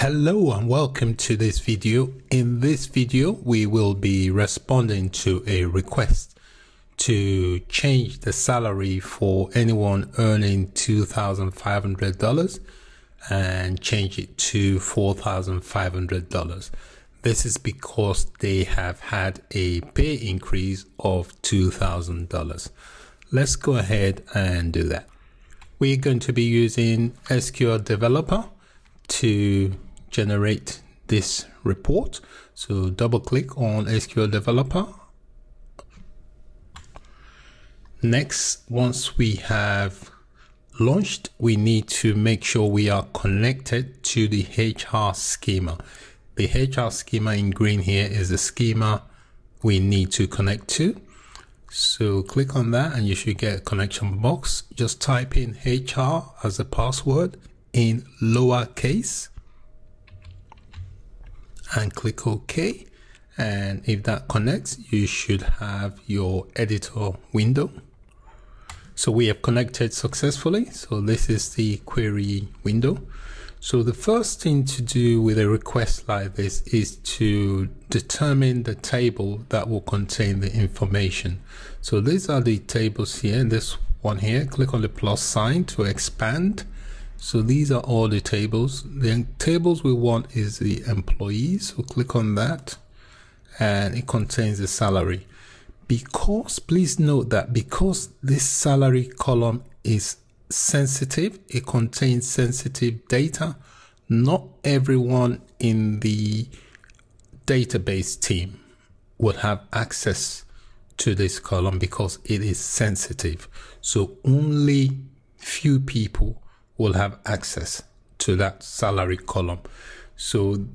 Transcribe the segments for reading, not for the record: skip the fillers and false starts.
Hello and welcome to this video. In this video, we will be responding to a request to change the salary for anyone earning $2,500 and change it to $4,500. This is because they have had a pay increase of $2,000. Let's go ahead and do that. We're going to be using SQL Developer to generate this report. So double click on SQL Developer. Next, once we have launched, we need to make sure we are connected to the HR schema. The HR schema in green here is the schema we need to connect to. So click on that and you should get a connection box. Just type in HR as a password in lowercase and click OK. And if that connects, you should have your editor window. So we have connected successfully. So this is the query window. So the first thing to do with a request like this is to determine the table that will contain the information. So these are the tables here. This one here, click on the plus sign to expand. So these are all the tables. The tables we want is the employees. So click on that and it contains the salary. Because, please note that because this salary column is sensitive, it contains sensitive data, not everyone in the database team would have access to this column because it is sensitive. So only few people will have access to that salary column. So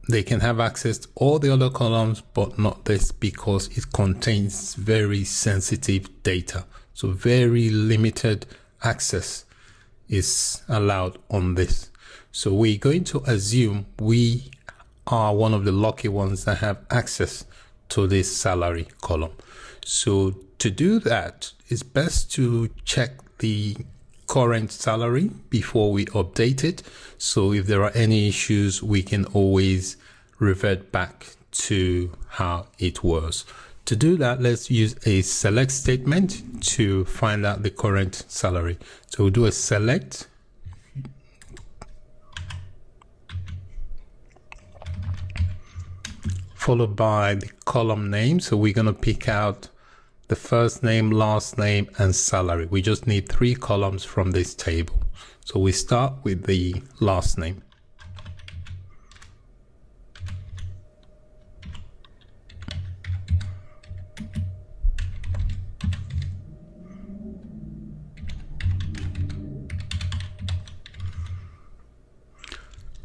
they can have access to all the other columns, but not this because it contains very sensitive data. So very limited access is allowed on this. So we're going to assume we are one of the lucky ones that have access to this salary column. So to do that, it's best to check the current salary before we update it. So if there are any issues, we can always revert back to how it was. To do that, let's use a select statement to find out the current salary. So we'll do a select. Followed by the column name. So we're going to pick out the first name, last name, and salary. We just need 3 columns from this table. So we start with the last name.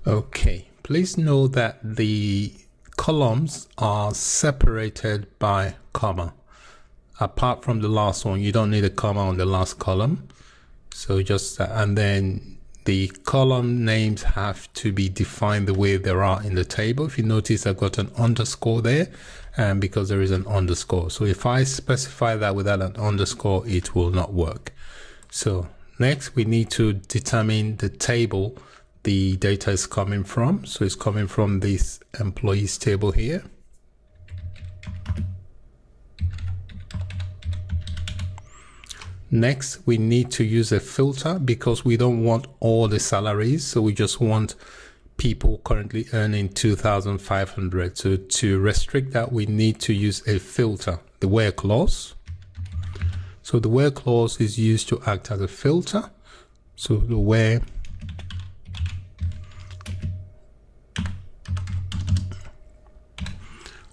Okay, please note that the columns are separated by comma. Apart from the last one, you don't need a comma on the last column. So just and then the column names have to be defined the way there are in the table. If you notice, I've got an underscore there, and because there is an underscore. So if I specify that without an underscore, it will not work. So next, we need to determine the table the data is coming from. So it's coming from this employees table here. Next, we need to use a filter because we don't want all the salaries. So we just want people currently earning 2,500. So to restrict that, we need to use a filter, the where clause. So the where clause is used to act as a filter. So the where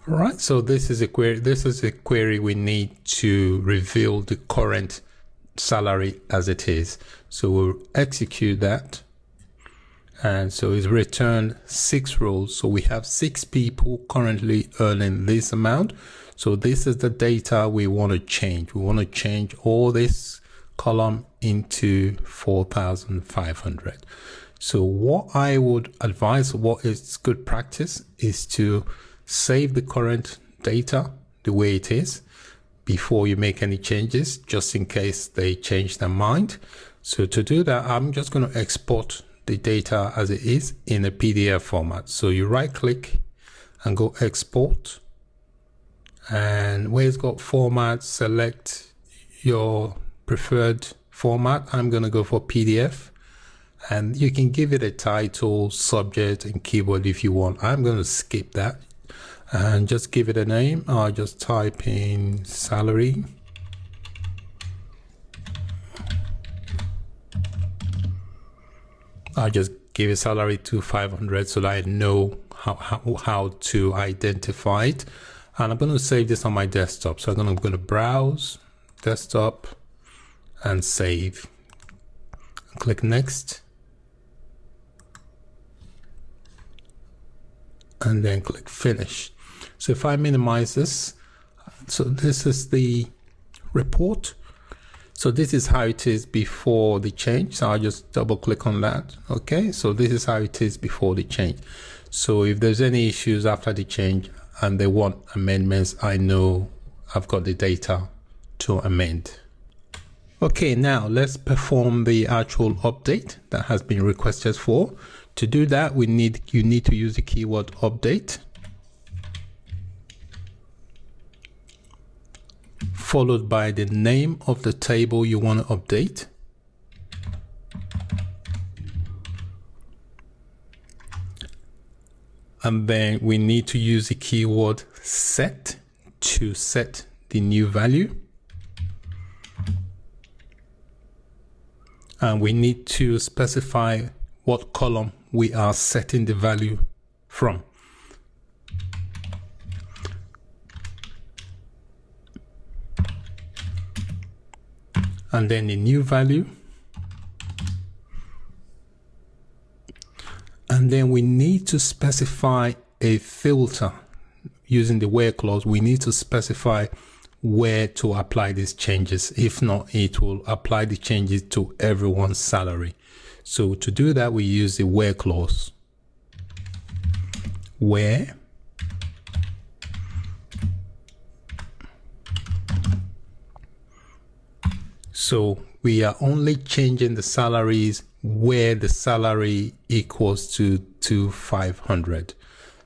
All right, so this is a query. This is a query we need to reveal the current salary as it is. So we'll execute that. And so it's returned 6 rows. So we have 6 people currently earning this amount. So this is the data we want to change. We want to change all this column into 4,500. So what I would advise, what is good practice, is to save the current data the way it is before you make any changes, just in case they change their mind. So to do that, I'm just going to export the data as it is in a PDF format. So you right click and go export, and where it's got format, select your preferred format. I'm going to go for PDF, and you can give it a title, subject and keyword if you want. I'm going to skip that and just give it a name. I'll just type in salary. I'll just give a salary to 500 so that I know how to identify it. And I'm going to save this on my desktop. So I'm going to browse, desktop, and save. Click next. And then click finish. So if I minimize this, so this is the report. So this is how it is before the change. So I'll just double click on that. Okay, so this is how it is before the change. So if there's any issues after the change and they want amendments, I know I've got the data to amend. Okay, now let's perform the actual update that has been requested for. To do that, you need to use the keyword update, followed by the name of the table you want to update. And then we need to use the keyword set to set the new value. And we need to specify what column we are setting the value from. And then the new value. And then we need to specify a filter using the where clause. We need to specify where to apply these changes. If not, it will apply the changes to everyone's salary. So to do that, we use the where clause. Where so we are only changing the salaries where the salary equals to 500.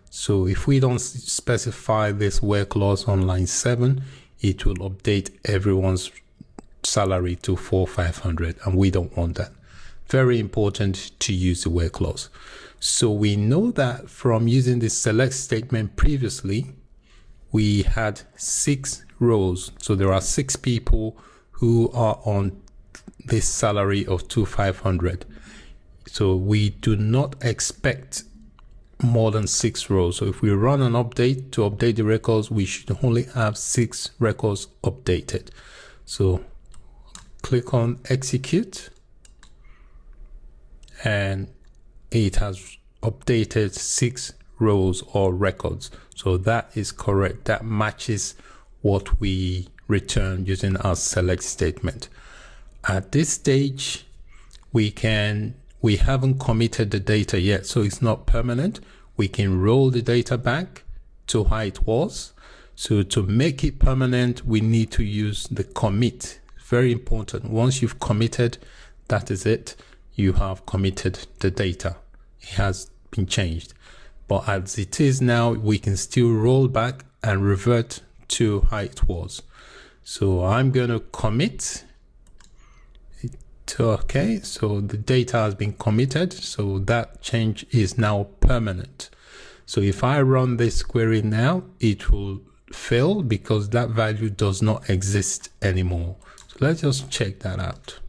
So if we don't specify this where clause on line 7, it will update everyone's salary to 4,500, and we don't want that. Very important to use the where clause. So we know that from using the select statement previously, we had 6 rows. So there are 6 people who are on this salary of 2,500. So we do not expect more than 6 rows. So if we run an update to update the records, we should only have 6 records updated. So click on execute, and it has updated 6 rows or records. So that is correct. That matches what we returned using our select statement. At this stage, we haven't committed the data yet, so it's not permanent. We can roll the data back to how it was. So to make it permanent, we need to use the commit. Very important. Once you've committed, that is it. You have committed the data. It has been changed. But as it is now, we can still roll back and revert to how it was. So I'm going to commit it to okay. So the data has been committed. So that change is now permanent. So if I run this query now, it will fail because that value does not exist anymore. So let's just check that out.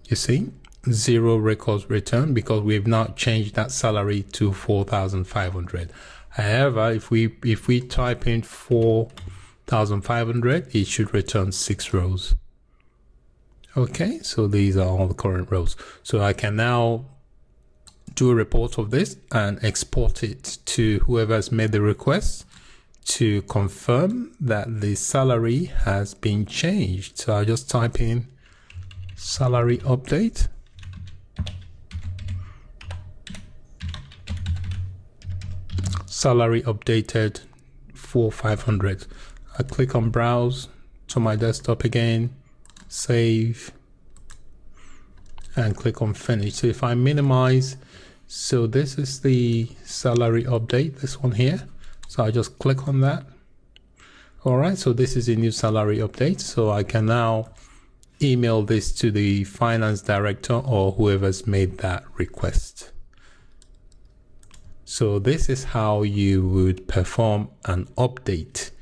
You see, 0 records returned because we've now changed that salary to 4,500. However, if we type in 4,500, it should return 6 rows. Okay, so these are all the current rows. So I can now do a report of this and export it to whoever has made the request to confirm that the salary has been changed. So I'll just type in salary update. Salary updated 4,500. I click on browse to my desktop again, save, and click on finish. So if I minimize, so this is the salary update, this one here. So I just click on that. All right, so this is a new salary update. So I can now email this to the finance director or whoever's made that request. So this is how you would perform an update.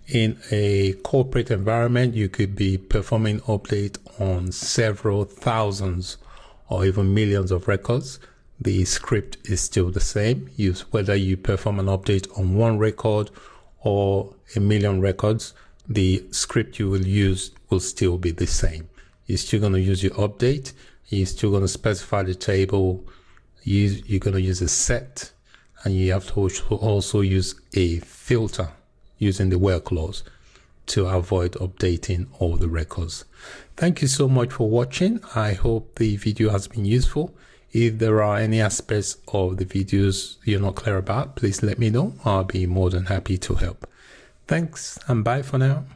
In a corporate environment, you could be performing update on several thousands or even millions of records. The script is still the same. Whether you perform an update on one record or a million records, the script you will use will still be the same. You're still going to use your update. You're still going to specify the table. You're going to use a set, and you have to also use a filter using the where clause to avoid updating all the records. Thank you so much for watching. I hope the video has been useful. If there are any aspects of the videos you're not clear about, please let me know. I'll be more than happy to help. Thanks and bye for now.